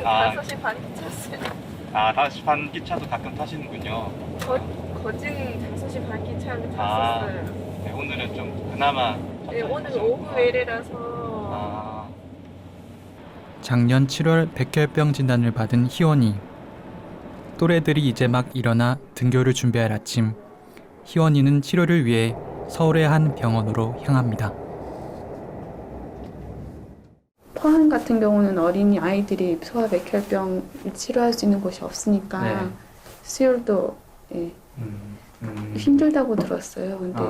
아, 5시 반 기차였어요. 5시 반 기차도 가끔 타시는군요. 거진 5시 반 기차를 아. 탔었어요. 네, 오늘은 좀 그나마 네, 오늘 천천히 오후 가셨구나. 외래라서 아, 작년 7월 백혈병 진단을 받은 희원이. 또래들이 이제 막 일어나 등교를 준비할 아침, 희원이는 치료를 위해 서울의 한 병원으로 향합니다. 포항 같은 경우는 어린이 아이들이 소아백혈병 치료할 수 있는 곳이 없으니까 네. 수혈도 힘들다고 들었어요. 근데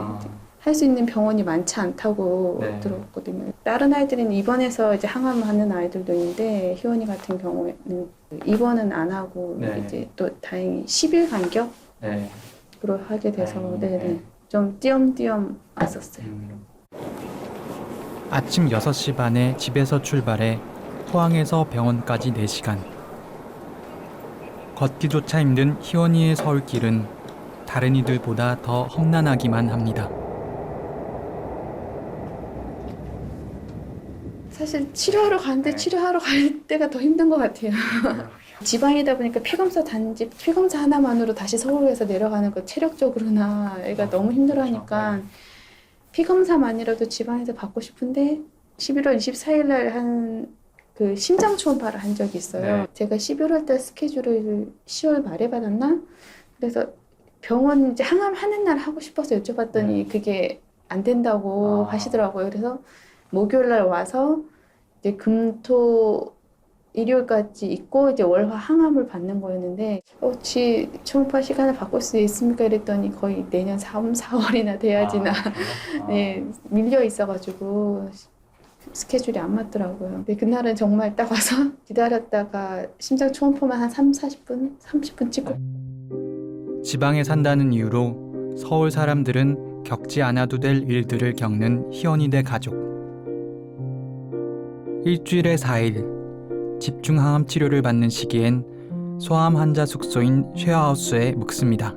할 수 있는 병원이 많지 않다고 네. 들었거든요. 다른 아이들은 입원해서 이제 항암하는 아이들도 있는데 희원이 같은 경우에는 입원은 안 하고 네. 이제 또 다행히 10일 간격으로 네. 하게 돼서 다행히, 네네 네. 좀 띄엄띄엄 왔었어요. 아침 6시 반에 집에서 출발해 포항에서 병원까지 4시간. 걷기조차 힘든 희원이의 서울길은 다른 이들보다 더 험난하기만 합니다. 사실 치료하러 가는데 네. 치료하러 갈 때가 더 힘든 것 같아요. 지방이다 보니까 피검사 단지 피검사 하나만으로 다시 서울에서 내려가는 거 체력적으로나 애가 너무 힘들어하니까 피검사만이라도 지방에서 받고 싶은데 11월 24일 날 한 그 심장 초음파를 한 적이 있어요. 네. 제가 11월 달 스케줄을 10월 말에 받았나? 그래서 병원 이제 항암하는 날 하고 싶어서 여쭤봤더니 그게 안 된다고 하시더라고요. 그래서 목요일 날 와서 이제 금토 일요일까지 있고 이제 월화 항암을 받는 거였는데 혹시 초음파 시간을 바꿀 수 있습니까? 이랬더니 거의 내년 3, 4월이나 돼야지나 네, 밀려 있어가지고 스케줄이 안 맞더라고요. 근데 그날은 정말 딱 와서 기다렸다가 심장 초음파만 한 3, 40분? 30분 찍고 지방에 산다는 이유로 서울 사람들은 겪지 않아도 될 일들을 겪는 희원이네 가족. 일주일에 4일 집중항암 치료를 받는 시기엔 소아암 환자 숙소인 쉐어하우스에 묵습니다.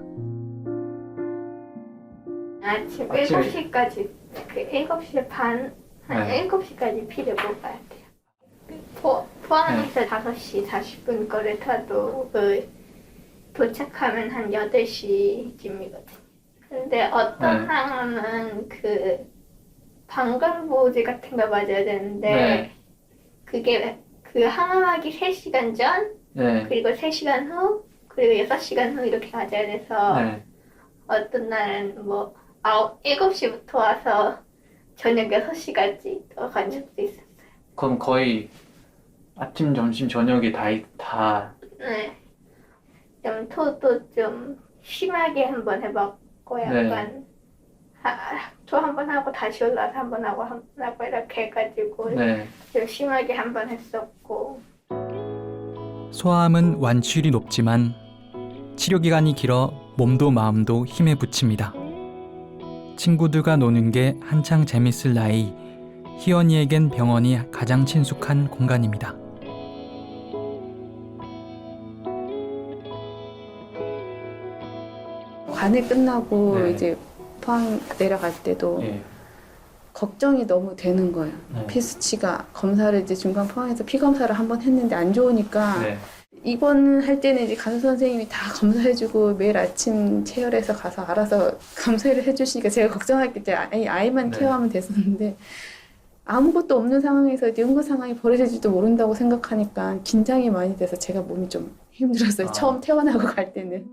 아침 아침에- 7시까지, 그 7시 반, 한 네. 7시까지 피를 먹어야 돼요. 포항에서 5시 40분 거를 타도 도착하면 한 8시쯤이거든요. 근데 어떤 네. 항암은 그 방광보호제 같은 거 맞아야 되는데 네. 그게 그 항암하기 3시간 전, 네. 그리고 3시간 후, 그리고 6시간 후 이렇게 맞아야 돼서 네. 어떤 날은 뭐 7시부터 와서 저녁 6시까지 또 간 적도 있었어요. 그럼 거의 아침, 점심, 저녁에 다 네. 좀 토도 좀 심하게 한번 해봤고 약간 토 한번 하고 다시 올라서 한번 하고 이렇게 해가지고 네. 좀 심하게 한번 했었고. 소아암은 완치율이 높지만 치료 기간이 길어 몸도 마음도 힘에 부칩니다. 친구들과 노는 게 한창 재밌을 나이, 희원이에겐 병원이 가장 친숙한 공간입니다. 관을 끝나고 네. 이제 포항 내려갈 때도 예. 걱정이 너무 되는 거예요. 네. 피수치가 검사를 이제 중간 포항에서 피 검사를 한번 했는데 안 좋으니까 네. 입원할 때는 이제 간호 선생님이 다 검사해주고 매일 아침 체열해서 가서 알아서 검사를 해주시니까 제가 걱정할 게 이제 아이만 네. 케어하면 됐었는데 아무것도 없는 상황에서 이제 응급 상황이 벌어질지도 모른다고 생각하니까 긴장이 많이 돼서 제가 몸이 좀 힘들었어요. 처음 퇴원하고 갈 때는.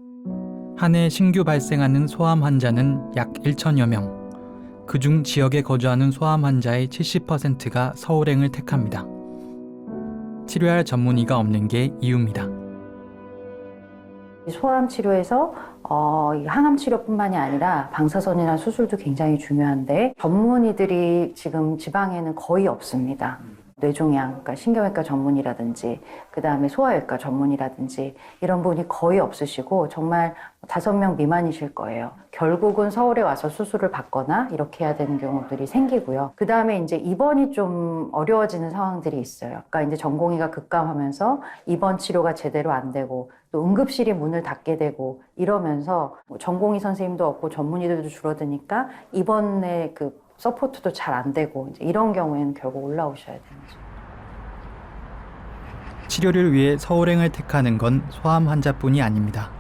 한 해 신규 발생하는 소아암 환자는 약 1천여 명. 그중 지역에 거주하는 소아암 환자의 70%가 서울행을 택합니다. 치료할 전문의가 없는 게 이유입니다. 소아암 치료에서 이 항암 치료뿐만이 아니라 방사선이나 수술도 굉장히 중요한데 전문의들이 지금 지방에는 거의 없습니다. 뇌종양, 그러니까 신경외과 전문이라든지 그 다음에 소아외과 전문이라든지 이런 분이 거의 없으시고 정말 5명 미만이실 거예요. 결국은 서울에 와서 수술을 받거나 이렇게 해야 되는 경우들이 생기고요. 그 다음에 이제 입원이 좀 어려워지는 상황들이 있어요. 그러니까 이제 전공의가 급감하면서 입원 치료가 제대로 안 되고 또 응급실이 문을 닫게 되고 이러면서 전공의 선생님도 없고 전문의들도 줄어드니까 입원의 그 서포트도 잘 안 되고 이제 이런 경우에는 결국 올라오셔야 되는 거죠. 치료를 위해 서울행을 택하는 건 소아암 환자뿐이 아닙니다.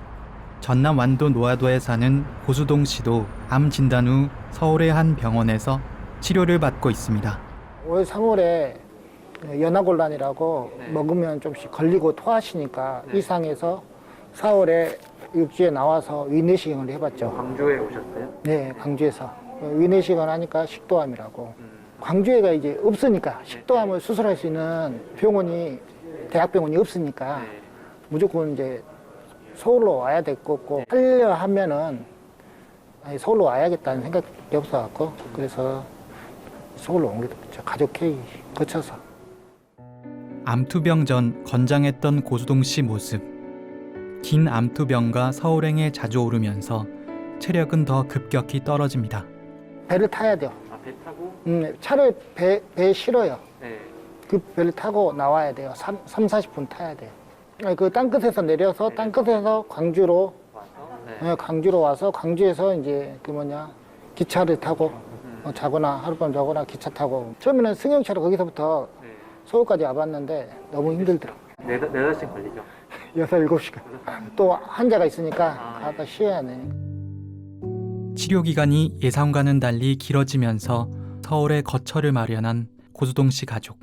전남 완도 노화도에 사는 고수동 씨도 암 진단 후 서울의 한 병원에서 치료를 받고 있습니다. 올 3월에 연화곤란이라고 먹으면 좀씩 걸리고 토하시니까 이상해서 4월에 육지에 나와서 위내시경을 해봤죠. 광주에 오셨어요? 네, 광주에서. 위내시경을 하니까 식도암이라고. 광주에가 이제 없으니까 식도암을 수술할 수 있는 병원이, 대학병원이 없으니까 무조건 이제 서울로 와야 될 거고, 하려 하면은 서울로 와야겠다는 생각이 없어갖고, 그래서 서울로 옮기게 됐죠. 가족 회의 거쳐서. 암투병 전 건장했던 고수동 씨 모습. 긴 암투병과 서울행에 자주 오르면서 체력은 더 급격히 떨어집니다. 배를 타야 돼요. 배 타고? 차를 배 실어요. 네. 그 배를 타고 나와야 돼요. 40분 타야 돼요. 그 땅끝에서 내려서 땅끝에서 광주로, 와서? 광주로 와서 광주에서 이제 기차를 타고 자거나 하룻밤 자거나 기차 타고. 처음에는 승용차로 거기서부터 서울까지 와봤는데 너무 힘들더라고요. 네 달씩 걸리죠? 6, 7시간. 또 환자가 있으니까 가다 쉬어야 돼. 치료 기간이 예상과는 달리 길어지면서 서울에 거처를 마련한 고수동 씨 가족.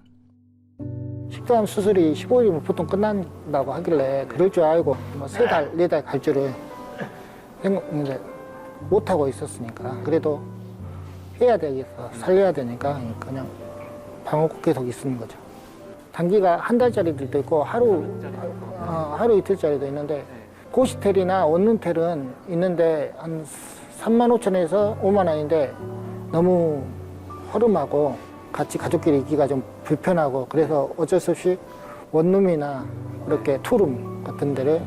식도암 수술이 15일이면 보통 끝난다고 하길래 그럴 줄 알고 3달, 4달 갈 줄을 생각했는데 못하고 있었으니까 그래도 해야 되겠어. 살려야 되니까 그냥 방어국 계속 있는 거죠. 단기가 한 달짜리들도 있고 하루 이틀짜리도 있는데 고시텔이나 원룸텔은 있는데 한 3만 5천에서 5만 원인데 너무 허름하고 같이 가족끼리 있기가 좀 불편하고 그래서 어쩔 수 없이 원룸이나 이렇게 투룸 같은 데를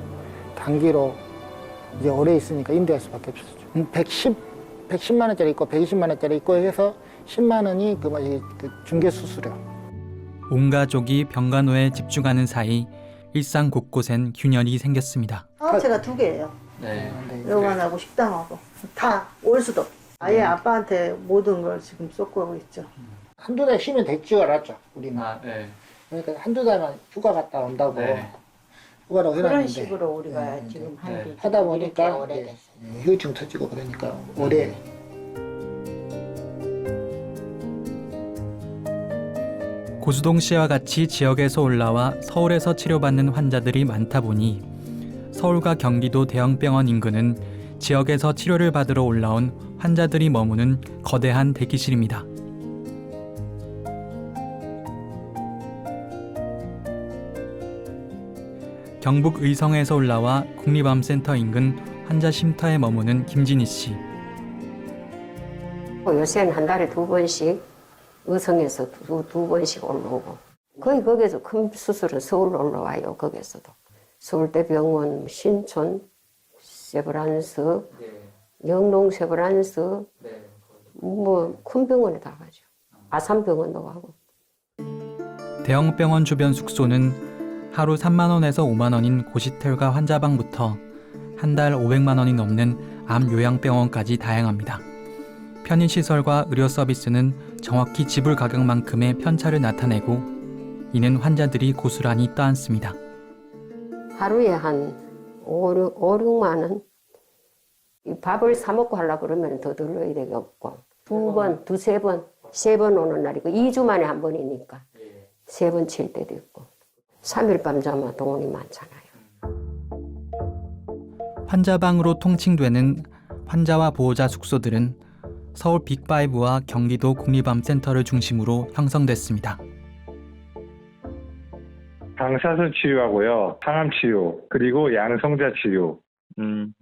단기로 이제 오래 있으니까 임대할 수밖에 없었죠. 110만 원짜리 있고 120만 원짜리 있고 해서 10만 원이 그 중개 수수료. 온 가족이 병간호에 집중하는 사이 일상 곳곳엔 균열이 생겼습니다. 사업체가 2개예요. 네. 여관하고 식당하고 다 올 수도. 아예 아빠한테 모든 걸 지금 쏟고 있죠. 한두 달 쉬면 될 줄 알았죠, 우리는. 네. 그러니까 한두 달만 휴가 갔다 온다고 네. 휴가라고 그런 해놨는데 식으로 우리가 지금 한 게 하다 보니까 이제 후유증 터지고 그러니까 올해 고수동 씨와 같이 지역에서 올라와 서울에서 치료받는 환자들이 많다 보니 서울과 경기도 대형병원 인근은 지역에서 치료를 받으러 올라온 환자들이 머무는 거대한 대기실입니다. 경북 의성에서 올라와 국립암센터 인근 환자 쉼터에 머무는 김진희 씨. 요새는 한 달에 2번씩 의성에서 두 번씩 올라오고 거의 거기서 큰 수술은 서울로 올라와요. 거기서도 서울대병원, 신촌, 세브란스, 영농 세브란스 뭐 큰 병원에 다 가죠. 아산병원도 가고. 대형병원 주변 숙소는 하루 3만 원에서 5만 원인 고시텔과 환자방부터 한 달 500만 원이 넘는 암 요양병원까지 다양합니다. 편의시설과 의료 서비스는 정확히 지불 가격만큼의 편차를 나타내고 이는 환자들이 고스란히 떠안습니다. 하루에 한 5, 6만 원? 이 밥을 사 먹고 하려고 그러면 더 들러야 되겠고 2번, 3번, 3번 오는 날이고 2주 만에 한 번이니까 3번 칠 때도 있고 3일 밤 자면 돈이 많잖아요. 환자방으로 통칭되는 환자와 보호자 숙소들은 서울 빅5와 경기도 국립암센터를 중심으로 형성됐습니다. 방사선 치료하고요, 항암 치료, 그리고 양성자 치료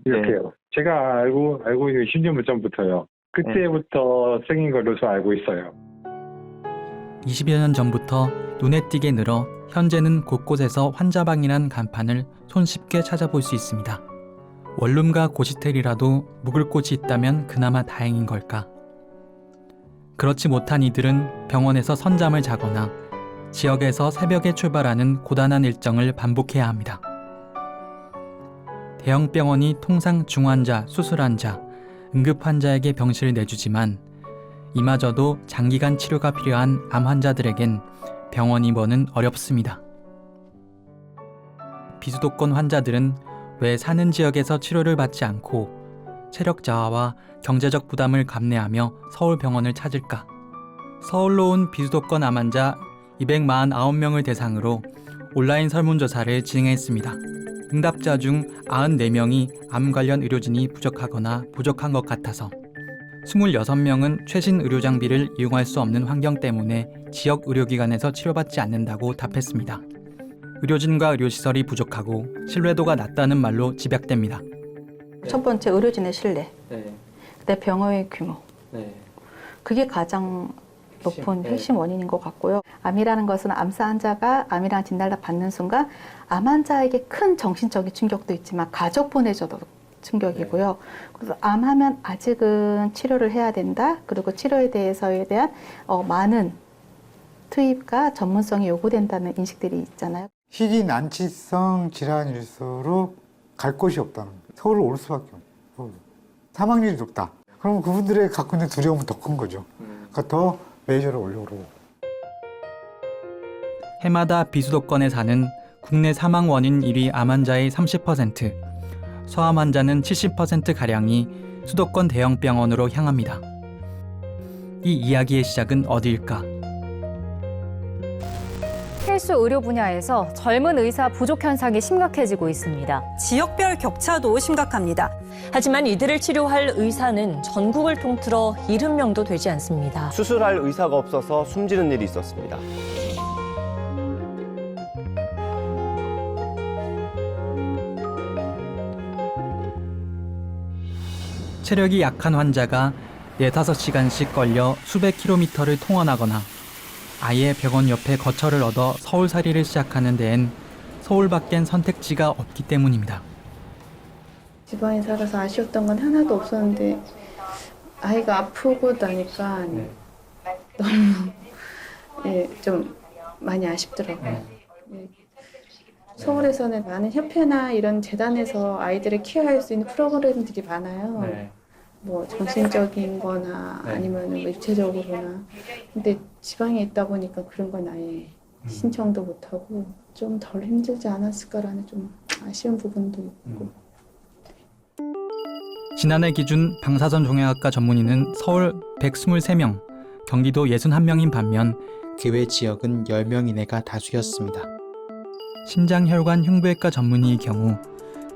이렇게요. 제가 알고 있는 10년 전부터요. 그때부터 생긴 걸로 저 알고 있어요. 20여 년 전부터 눈에 띄게 늘어 현재는 곳곳에서 환자방이란 간판을 손쉽게 찾아볼 수 있습니다. 원룸과 고시텔이라도 묵을 곳이 있다면 그나마 다행인 걸까? 그렇지 못한 이들은 병원에서 선잠을 자거나 지역에서 새벽에 출발하는 고단한 일정을 반복해야 합니다. 대형 병원이 통상 중환자, 수술환자, 응급환자에게 병실을 내주지만 이마저도 장기간 치료가 필요한 암 환자들에겐 병원 입원은 어렵습니다. 비수도권 환자들은 왜 사는 지역에서 치료를 받지 않고 체력 저하와 경제적 부담을 감내하며 서울 병원을 찾을까? 서울로 온 비수도권 암 환자 249명을 대상으로 온라인 설문조사를 진행했습니다. 응답자 중 94명이 암 관련 의료진이 부족하거나 부족한 것 같아서 26명은 최신 의료 장비를 이용할 수 없는 환경 때문에 지역 의료기관에서 치료받지 않는다고 답했습니다. 의료진과 의료시설이 부족하고 신뢰도가 낮다는 말로 집약됩니다. 첫 번째 의료진의 신뢰, 네. 그다음에 병원의 규모. 네. 그게 가장 높은 핵심 원인인 것 같고요. 암이라는 것은 암사 환자가 암이라는 진단을 받는 순간 암 환자에게 큰 정신적인 충격도 있지만 가족 보내줘도 충격이고요. 그래서 암하면 아직은 치료를 해야 된다. 그리고 치료에 대해서에 대한 많은 투입과 전문성이 요구된다는 인식들이 있잖아요. 희귀 난치성 질환일수록 갈 곳이 없다는 거예요. 서울로 올 수밖에 없어요. 사망률이 높다. 그럼 그분들의 갖고 있는 두려움은 더 큰 거죠. 그러니까 더 메이저를 올려오고. 해마다 비수도권에 사는 국내 사망 원인 1위 암 환자의 30%, 소암 환자는 70%가량이 수도권 대형 병원으로 향합니다. 이 이야기의 시작은 어디일까? 필수 의료 분야에서 젊은 의사 부족 현상이 심각해지고 있습니다. 지역별 격차도 심각합니다. 하지만 이들을 치료할 의사는 전국을 통틀어 70명도 되지 않습니다. 수술할 의사가 없어서 숨지는 일이 있었습니다. 체력이 약한 환자가 4-5시간씩 걸려 수백 킬로미터를 통원하거나 아예 병원 옆에 거처를 얻어 서울살이를 시작하는 데엔 서울 밖엔 선택지가 없기 때문입니다. 지방에 살아서 아쉬웠던 건 하나도 없었는데 아이가 아프고 나니까 너무 좀 많이 아쉽더라고요. 서울에서는 많은 협회나 이런 재단에서 아이들을 케어할 수 있는 프로그램들이 많아요. 네. 뭐 정신적인 거나 아니면 뭐 육체적으로나. 근데 지방에 있다 보니까 그런 건 아예 신청도 못하고 좀 덜 힘들지 않았을까라는 좀 아쉬운 부분도 있고. 지난해 기준 방사선 종양학과 전문의는 서울 123명, 경기도 61명인 반면 그 외 지역은 10명 이내가 다수였습니다. 심장혈관 흉부외과 전문의의 경우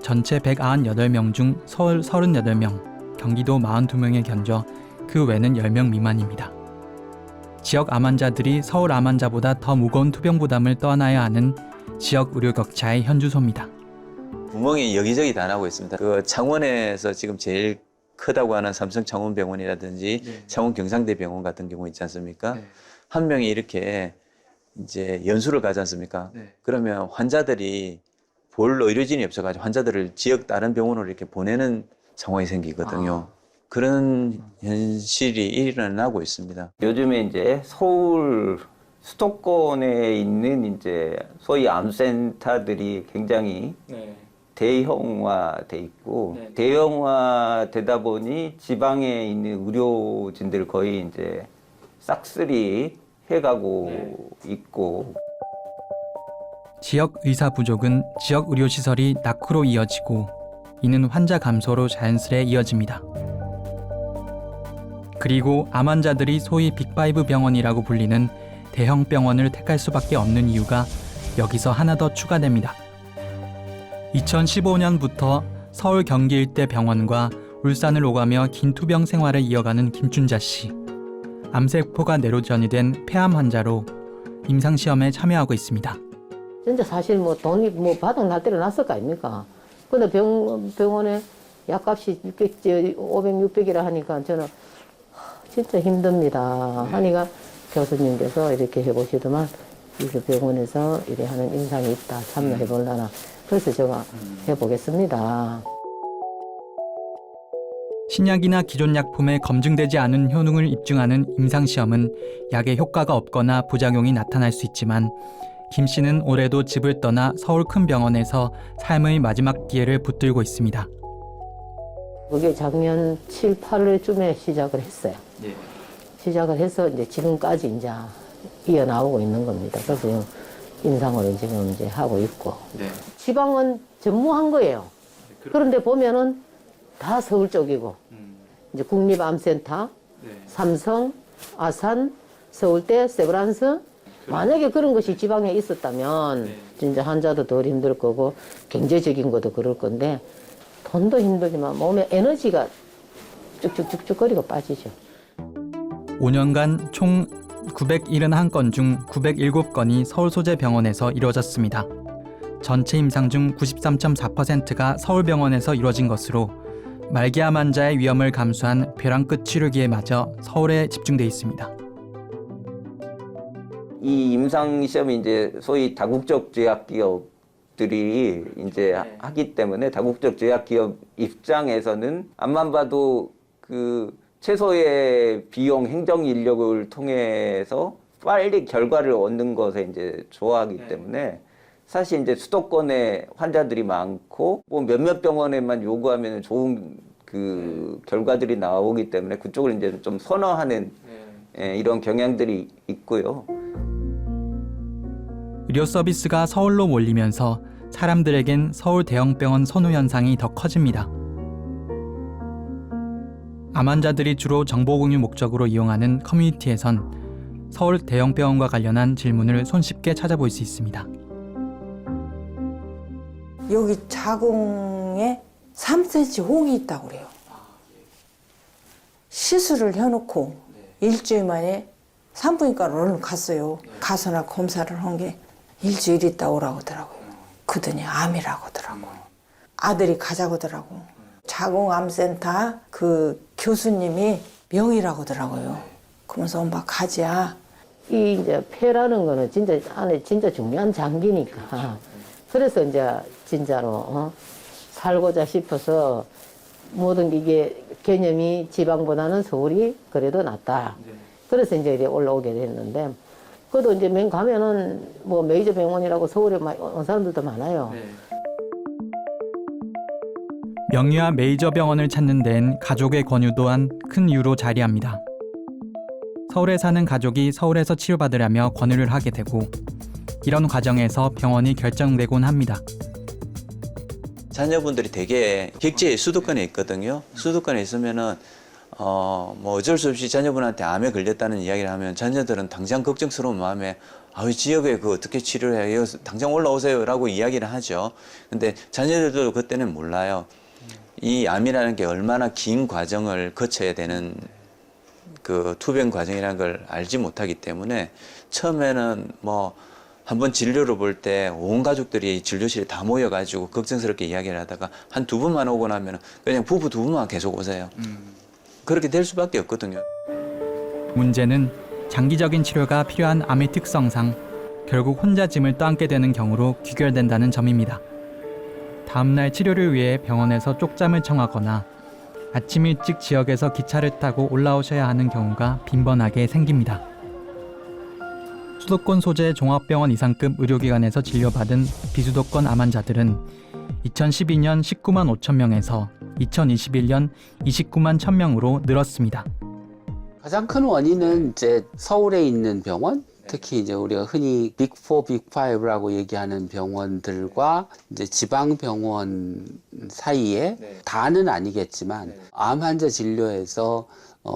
전체 198명 중 서울 38명, 경기도 42명에 견져 그 외는 10명 미만입니다. 지역 암 환자들이 서울 암 환자보다 더 무거운 투병 부담을 떠안아야 하는 지역 의료 격차의 현주소입니다. 구멍이 여기저기 다 나고 있습니다. 그 창원에서 지금 제일 크다고 하는 삼성 창원병원이라든지 창원 경상대병원 같은 경우 있지 않습니까? 한 명이 이렇게 이제 연수를 가지 않습니까? 그러면 환자들이 볼 의료진이 없어가지고 환자들을 지역 다른 병원으로 이렇게 보내는 상황이 생기거든요. 그런 현실이 일어나고 있습니다. 요즘에 이제 서울 수도권에 있는 이제 소위 암센터들이 굉장히 대형화돼 있고 대형화되다 보니 지방에 있는 의료진들 거의 이제 싹쓸이 해가고 있고. 지역 의사 부족은 지역 의료시설이 낙후로 이어지고 이는 환자 감소로 자연스레 이어집니다. 그리고 암 환자들이 소위 빅5 병원이라고 불리는 대형 병원을 택할 수밖에 없는 이유가 여기서 하나 더 추가됩니다. 2015년부터 서울 경기 일대 병원과 울산을 오가며 긴 투병 생활을 이어가는 김춘자 씨. 암세포가 내로 전이된 폐암 환자로 임상시험에 참여하고 있습니다. 진짜 사실 뭐 돈이 뭐 바닥 날 때를 났을 거 아닙니까? 근데 병원에 약값이 500, 600이라 하니까 저는 진짜 힘듭니다. 하니까 교수님께서 이렇게 해보시더만 이 병원에서 이래 하는 임상이 있다. 참여해보려나. 그래서 제가 해보겠습니다. 신약이나 기존 약품에 검증되지 않은 효능을 입증하는 임상시험은 약의 효과가 없거나 부작용이 나타날 수 있지만 김 씨는 올해도 집을 떠나 서울 큰 병원에서 삶의 마지막 기회를 붙들고 있습니다. 그게 작년 7, 8월쯤에 시작을 했어요. 시작을 해서 이제 지금까지 이제 이어나오고 있는 겁니다. 그래서 임상으로 지금 이제 하고 있고. 네. 지방은 전무한 거예요. 그런데 보면은 다 서울 쪽이고, 이제 국립암센터, 삼성, 아산, 서울대, 세브란스. 만약에 그런 것이 지방에 있었다면 진짜 환자도 덜 힘들 거고 경제적인 것도 그럴 건데 돈도 힘들지만 몸에 에너지가 쭉쭉쭉쭉거리고 빠지죠. 5년간 총 971건 중 907건이 서울 소재 병원에서 이루어졌습니다. 전체 임상 중 93.4%가 서울병원에서 이루어진 것으로 말기암 환자의 위험을 감수한 벼랑 끝 치료기에 마저 서울에 집중돼 있습니다. 이 임상 시험이 이제 소위 다국적 제약 기업들이 이제 하기 때문에 다국적 제약 기업 입장에서는 암만 봐도 그 최소의 비용 행정 인력을 통해서 빨리 결과를 얻는 것에 이제 좋아하기 때문에 사실 이제 수도권에 환자들이 많고 뭐 몇몇 병원에만 요구하면 좋은 그 결과들이 나오기 때문에 그쪽을 이제 좀 선호하는 이런 경향들이 있고요. 의료 서비스가 서울로 몰리면서 사람들에겐 서울 대형병원 선호 현상이 더 커집니다. 암 환자들이 주로 정보 공유 목적으로 이용하는 커뮤니티에선 서울 대형병원과 관련한 질문을 손쉽게 찾아볼 수 있습니다. 여기 자궁에 3cm 혹이 있다고 그래요. 시술을 해놓고 일주일 만에 산부인과로 얼른 갔어요. 가서나 검사를 한 게 일주일 있다 오라고 하더라고요. 그더니 암이라고 하더라고요. 아들이 가자고 하더라고. 자궁암센터 그 교수님이 명의라고 하더라고요. 그러면서 엄마 가자. 이 이제 폐라는 거는 진짜 안에 진짜 중요한 장기니까. 그래서 이제 진짜로 살고자 싶어서 모든 이게 개념이 지방보다는 서울이 그래도 낫다. 그래서 이제 이렇게 올라오게 됐는데, 그래도 이제 맨 가면은 뭐 메이저 병원이라고 서울에 온 사람들도 많아요. 명의와 메이저 병원을 찾는 데엔 가족의 권유 또한 큰 이유로 자리합니다. 서울에 사는 가족이 서울에서 치료받으려며 권유를 하게 되고, 이런 과정에서 병원이 결정되곤 합니다. 자녀분들이 되게 객지에 수도권에 있거든요. 수도권에 있으면은 뭐 어쩔 수 없이 자녀분한테 암에 걸렸다는 이야기를 하면 자녀들은 당장 걱정스러운 마음에 이 지역에 그 어떻게 치료를 해요? 당장 올라오세요라고 이야기를 하죠. 근데 자녀들도 그때는 몰라요. 이 암이라는 게 얼마나 긴 과정을 거쳐야 되는 그 투병 과정이라는 걸 알지 못하기 때문에 처음에는 뭐 한번 진료를 볼 때 온 가족들이 진료실에 다 모여가지고 걱정스럽게 이야기를 하다가 한 두 분만 오고 나면 그냥 부부 두 분만 계속 오세요. 그렇게 될 수밖에 없거든요. 문제는 장기적인 치료가 필요한 암의 특성상 결국 혼자 짐을 떠안게 되는 경우로 귀결된다는 점입니다. 다음날 치료를 위해 병원에서 쪽잠을 청하거나 아침 일찍 지역에서 기차를 타고 올라오셔야 하는 경우가 빈번하게 생깁니다. 수도권 소재 종합병원 이상급 의료기관에서 진료받은 비수도권 암 환자들은 2012년 19만 5천 명에서 2021년 29만 1천 명으로 늘었습니다. 가장 큰 원인은 이제 서울에 있는 병원, 특히 이제 우리가 흔히 빅4, 빅5라고 얘기하는 병원들과 이제 지방 병원 사이에 다는 아니겠지만 암 환자 진료에서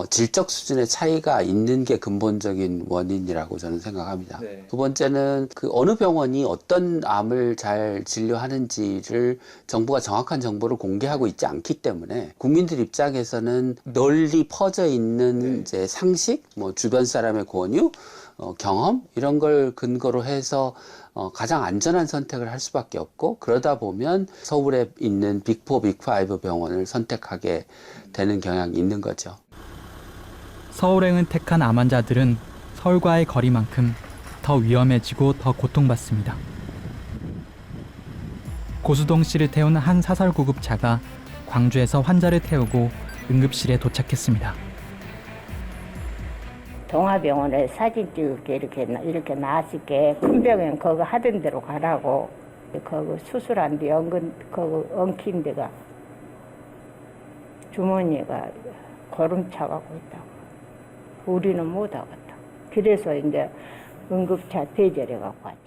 질적 수준의 차이가 있는 게 근본적인 원인이라고 저는 생각합니다. 두 번째는 그 어느 병원이 어떤 암을 잘 진료하는지를 정부가 정확한 정보를 공개하고 있지 않기 때문에 국민들 입장에서는 널리 퍼져 있는 이제 상식, 뭐 주변 사람의 권유, 경험 이런 걸 근거로 해서 가장 안전한 선택을 할 수밖에 없고, 그러다 보면 서울에 있는 빅4, 빅5 병원을 선택하게 되는 경향이 있는 거죠. 서울행을 택한 암 환자들은 서울과의 거리만큼 더 위험해지고 더 고통받습니다. 고수동 씨를 태운 한 사설 구급차가 광주에서 환자를 태우고 응급실에 도착했습니다. 동아병원에 사진 찍을게 이렇게 나왔을게. 큰 병원 그거 하던 대로 가라고. 그거 수술한 뒤 그거 엉킨 데가 주머니가 거름 차가고 있다고. 우리는 못 하겠다. 그래서 이제 응급차 대절해 갖고 왔죠.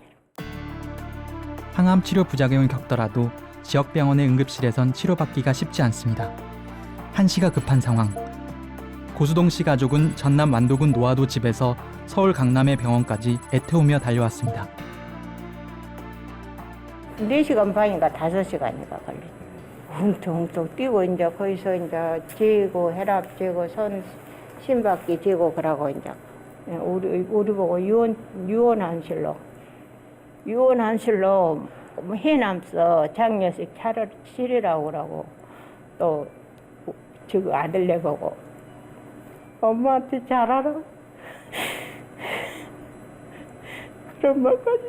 항암 치료 부작용을 겪더라도 지역 병원의 응급실에선 치료받기가 쉽지 않습니다. 한시가 급한 상황. 고수동 씨 가족은 전남 완도군 노화도 집에서 서울 강남의 병원까지 애태우며 달려왔습니다. 4시간 반인가 5시간인가 걸려. 웅퉁웅퉁 뛰고 이제 거기서 이제 재고 혈압 재고 손 심박기 재고 그러고 이제 우리 보고 유원한실로 해남서 장려식 차를 실으라고 그러고 또 저거 아들네 보고 엄마한테 잘하라 그런 말까지.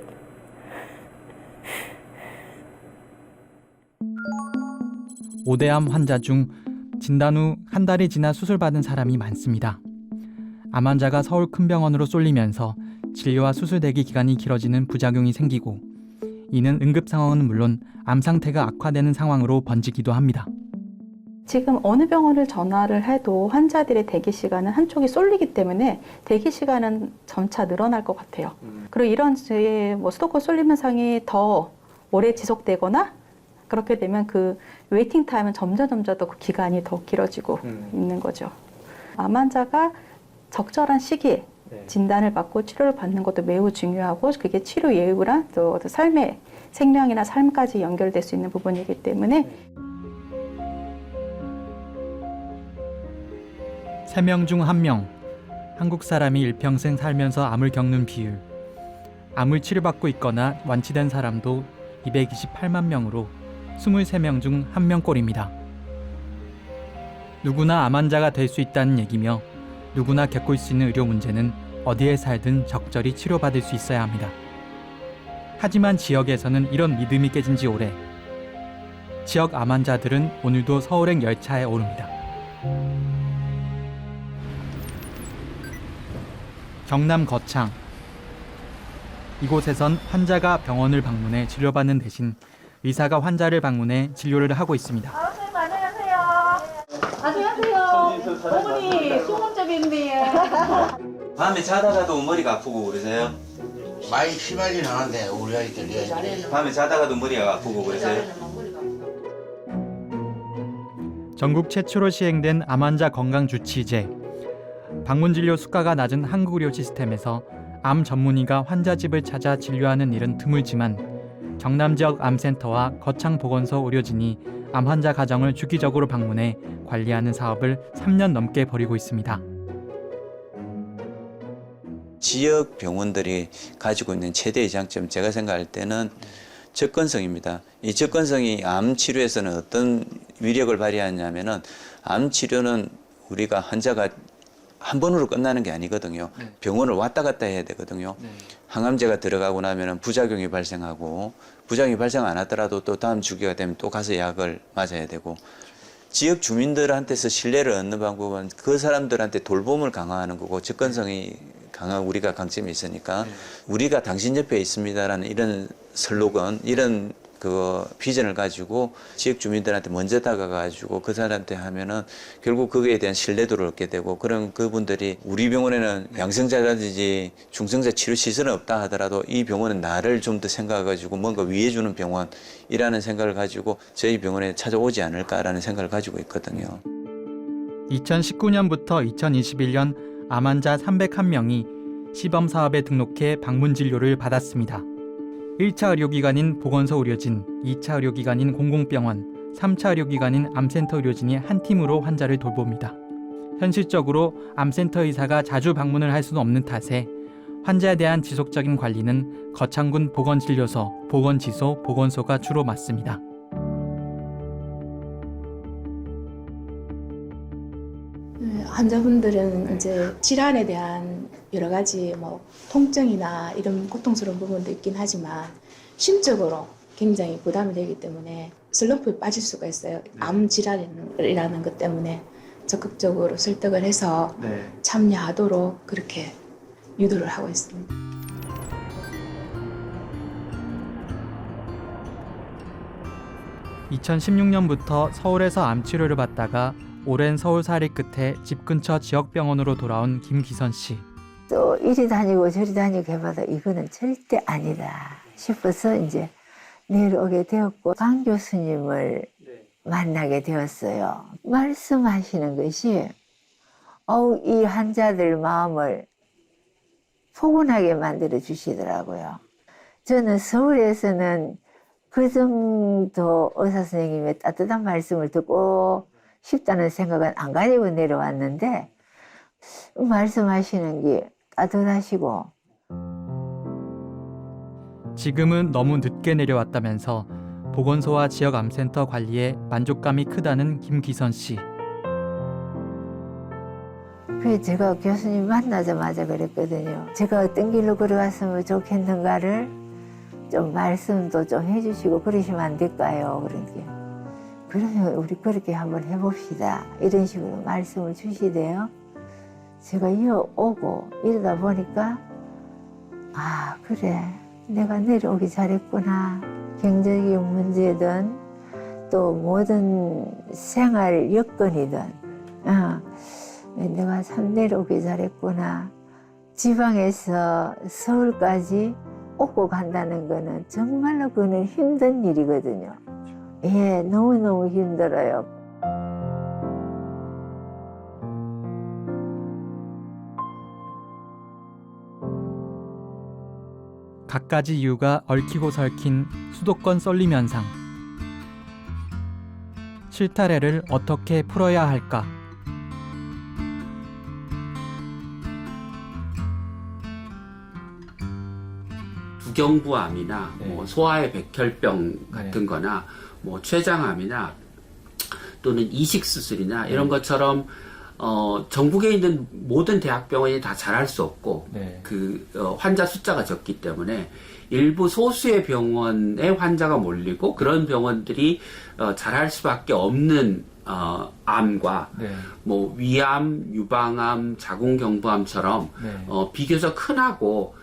오대암 환자 중 진단 후 한 달이 지나 수술받은 사람이 많습니다. 암 환자가 서울 큰 병원으로 쏠리면서 진료와 수술 대기 기간이 길어지는 부작용이 생기고 이는 응급 상황은 물론 암 상태가 악화되는 상황으로 번지기도 합니다. 지금 어느 병원을 전화를 해도 환자들의 대기 시간은 한쪽이 쏠리기 때문에 대기 시간은 점차 늘어날 것 같아요. 그리고 이런 수도권 쏠림 현상이 더 오래 지속되거나 그렇게 되면 그 웨이팅 타임은 점점 더 그 기간이 더 길어지고 있는 거죠. 암 환자가 적절한 시기에 진단을 받고 치료를 받는 것도 매우 중요하고 그게 치료 예후랑 또 삶의 생명이나 삶까지 연결될 수 있는 부분이기 때문에 3명 중 1명, 한국 사람이 일평생 살면서 암을 겪는 비율. 암을 치료받고 있거나 완치된 사람도 228만 명으로 23명 중 1명꼴입니다. 누구나 암 환자가 될 수 있다는 얘기며 누구나 겪을 수 있는 의료 문제는 어디에 살든 적절히 치료받을 수 있어야 합니다. 하지만 지역에서는 이런 믿음이 깨진 지 오래. 지역 암 환자들은 오늘도 서울행 열차에 오릅니다. 경남 거창. 이곳에선 환자가 병원을 방문해 치료받는 대신 의사가 환자를 방문해 진료를 하고 있습니다. 선생님 안녕하세요. 안녕하세요. 어머니 수건잡이인데. 밤에 자다가도 머리가 아프고 그러세요? 많이 심하진 않은데 우리 아이들 밤에 자다가도 머리가 아프고 그러세요? 전국 최초로 시행된 암 환자 건강 주치제. 방문 진료 수가가 낮은 한국 의료 시스템에서 암 전문의가 환자 집을 찾아 진료하는 일은 드물지만 경남 지역 암센터와 거창 보건소 의료진이 암 환자 가정을 주기적으로 방문해 관리하는 사업을 3년 넘게 벌이고 있습니다. 지역 병원들이 가지고 있는 최대의 장점, 제가 생각할 때는 접근성입니다. 이 접근성이 암 치료에서는 어떤 위력을 발휘하냐면은 암 치료는 우리가 환자가 한 번으로 끝나는 게 아니거든요. 병원을 왔다 갔다 해야 되거든요. 항암제가 들어가고 나면 부작용이 발생하고 부작용이 발생 안 하더라도 또 다음 주기가 되면 또 가서 약을 맞아야 되고 지역 주민들한테서 신뢰를 얻는 방법은 그 사람들한테 돌봄을 강화하는 거고 접근성이 강한 우리가 강점이 있으니까 우리가 당신 옆에 있습니다라는 이런 슬로건, 이런 그 비전을 가지고 지역 주민들한테 먼저 다가가지고 그 사람한테 하면은 결국 거기에 대한 신뢰도를 얻게 되고 그런 그분들이 우리 병원에는 양성자라든지 중성자 치료 시설은 없다 하더라도 이 병원은 나를 좀 더 생각해가지고 뭔가 위해주는 병원이라는 생각을 가지고 저희 병원에 찾아오지 않을까라는 생각을 가지고 있거든요. 2019년부터 2021년 암 환자 301명이 시범사업에 등록해 방문 진료를 받았습니다. 1차 의료기관인 보건소 의료진, 2차 의료기관인 공공병원, 3차 의료기관인 암센터 의료진이 한 팀으로 환자를 돌봅니다. 현실적으로 암센터 의사가 자주 방문을 할 수는 없는 탓에 환자에 대한 지속적인 관리는 거창군 보건진료소, 보건지소, 보건소가 주로 맡습니다. 환자분들은 이제 질환에 대한 여러 가지 통증이나 이런 고통스러운 부분도 있긴 하지만 심적으로 굉장히 부담이 되기 때문에 슬럼프에 빠질 수가 있어요. 암 질환이라는 것 때문에 적극적으로 설득을 해서 참여하도록 그렇게 유도를 하고 있습니다. (2016년부터) 서울에서 암 치료를 받다가 오랜 서울살이 끝에 집 근처 지역병원으로 돌아온 김기선 씨. 또 이리 다니고 저리 다니고 해봐도 이거는 절대 아니다 싶어서 이제 내려오게 되었고 강 교수님을 만나게 되었어요. 말씀하시는 것이 이 환자들 마음을 포근하게 만들어 주시더라고요. 저는 서울에서는 그 정도 의사 선생님의 따뜻한 말씀을 듣고 싶다는 생각은 안 가지고 내려왔는데 말씀하시는 게 따뜻하시고. 지금은 너무 늦게 내려왔다면서 보건소와 지역 암센터 관리에 만족감이 크다는 김기선 씨. 그래서 제가 교수님 만나자마자 그랬거든요. 제가 어떤 길로 걸어왔으면 좋겠는가를 좀 말씀도 좀 해주시고 그러시면 안 될까요? 그러니까 그러면 우리 그렇게 한번 해봅시다. 이런 식으로 말씀을 주시대요. 제가 이어오고 이러다 보니까 그래 내가 내려오기 잘했구나. 경제적인 문제든 또 모든 생활 여건이든 내가 참 내려오기 잘했구나. 지방에서 서울까지 오고 간다는 거는 정말로 그는 힘든 일이거든요. 예, 너무너무 힘들어요. 갖가지 이유가 얽히고 설킨 수도권 쏠림 현상. 실타래를 어떻게 풀어야 할까? 두경부암이나 뭐 소아의 백혈병 같은 거나 뭐 췌장암이나 또는 이식 수술이나 이런 것처럼 전국에 있는 모든 대학병원이 다 잘할 수 없고 환자 숫자가 적기 때문에 일부 소수의 병원에 환자가 몰리고 그런 병원들이 잘할 수밖에 없는 암과 뭐 위암, 유방암, 자궁경부암처럼 비교적 흔하고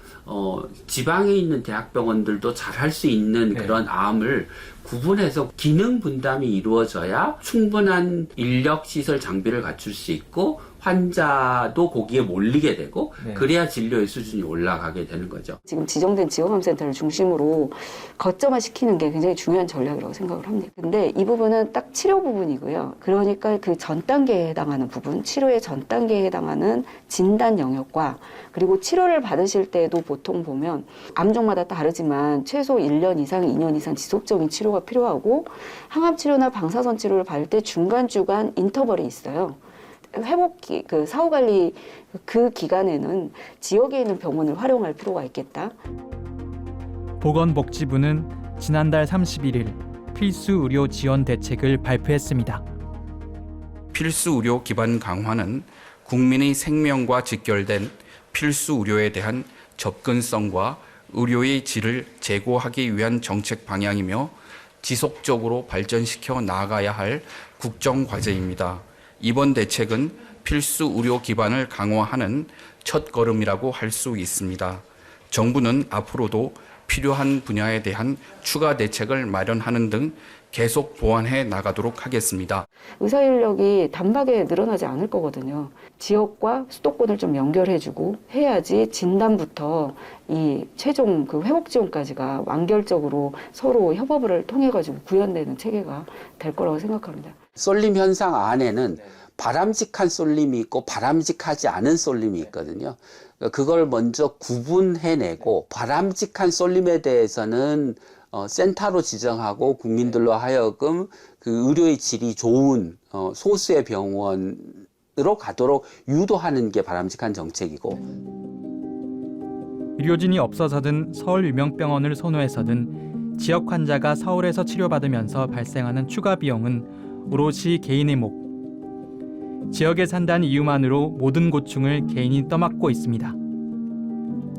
지방에 있는 대학병원들도 잘할 수 있는 그런 암을 구분해서 기능 분담이 이루어져야 충분한 인력, 시설, 장비를 갖출 수 있고 환자도 거기에 몰리게 되고 그래야 진료의 수준이 올라가게 되는 거죠. 지금 지정된 지역암센터를 중심으로 거점화시키는 게 굉장히 중요한 전략이라고 생각을 합니다. 근데 이 부분은 딱 치료 부분이고요. 그러니까 그 전 단계에 해당하는 부분, 치료의 전 단계에 해당하는 진단 영역과 그리고 치료를 받으실 때도 보통 보면 암종마다 다르지만 최소 1년 이상, 2년 이상 지속적인 치료가 필요하고 항암 치료나 방사선 치료를 받을 때 중간중간 인터벌이 있어요. 회복기, 사후 관리 그 기간에는 지역에 있는 병원을 활용할 필요가 있겠다. 보건복지부는 지난달 31일 필수 의료 지원 대책을 발표했습니다. 필수 의료 기반 강화는 국민의 생명과 직결된 필수 의료에 대한 접근성과 의료의 질을 제고하기 위한 정책 방향이며 지속적으로 발전시켜 나아가야 할 국정과제입니다. 이번 대책은 필수 의료 기반을 강화하는 첫걸음이라고 할 수 있습니다. 정부는 앞으로도 필요한 분야에 대한 추가 대책을 마련하는 등 계속 보완해 나가도록 하겠습니다. 의사 인력이 단박에 늘어나지 않을 거거든요. 지역과 수도권을 좀 연결해주고 해야지 진단부터 이 최종 회복 지원까지가 완결적으로 서로 협업을 통해 가지고 구현되는 체계가 될 거라고 생각합니다. 쏠림 현상 안에는 바람직한 쏠림이 있고 바람직하지 않은 쏠림이 있거든요. 그걸 먼저 구분해내고 바람직한 쏠림에 대해서는 센터로 지정하고 국민들로 하여금 그 의료의 질이 좋은 소수의 병원으로 가도록 유도하는 게 바람직한 정책이고, 의료진이 없어서든 서울 유명병원을 선호해서든 지역 환자가 서울에서 치료받으면서 발생하는 추가 비용은 오롯이 개인의 목. 지역에 산다는 이유만으로 모든 고충을 개인이 떠맡고 있습니다.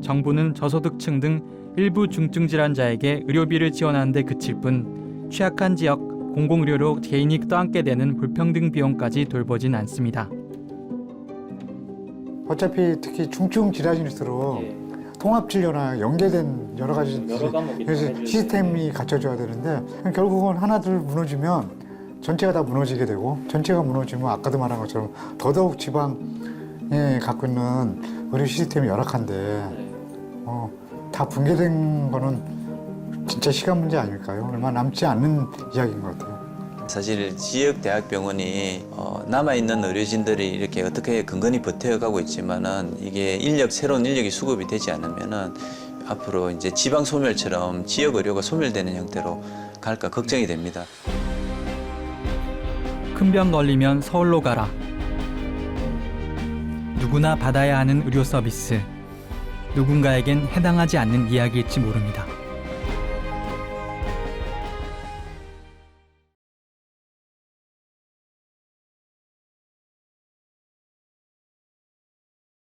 정부는 저소득층 등 일부 중증 질환자에게 의료비를 지원하는 데 그칠 뿐 취약한 지역 공공의료로 개인이 떠안게 되는 불평등 비용까지 돌보진 않습니다. 어차피 특히 중증 질환일수록 통합진료나 연계된 여러 가지 시스템이 갖춰져야 되는데 결국은 하나둘 무너지면 전체가 다 무너지게 되고, 전체가 무너지면 아까도 말한 것처럼 더더욱 지방에 갖고 있는 의료 시스템이 열악한데 다 붕괴된 거는 진짜 시간 문제 아닐까요? 얼마 남지 않는 이야기인 것 같아요. 사실 지역 대학병원이 남아있는 의료진들이 이렇게 어떻게 근근히 버텨가고 있지만은 이게 새로운 인력이 수급이 되지 않으면은 앞으로 이제 지방 소멸처럼 지역 의료가 소멸되는 형태로 갈까 걱정이 됩니다. 큰 병 걸리면 서울로 가라. 누구나 받아야 하는 의료 서비스. 누군가에겐 해당하지 않는 이야기일지 모릅니다.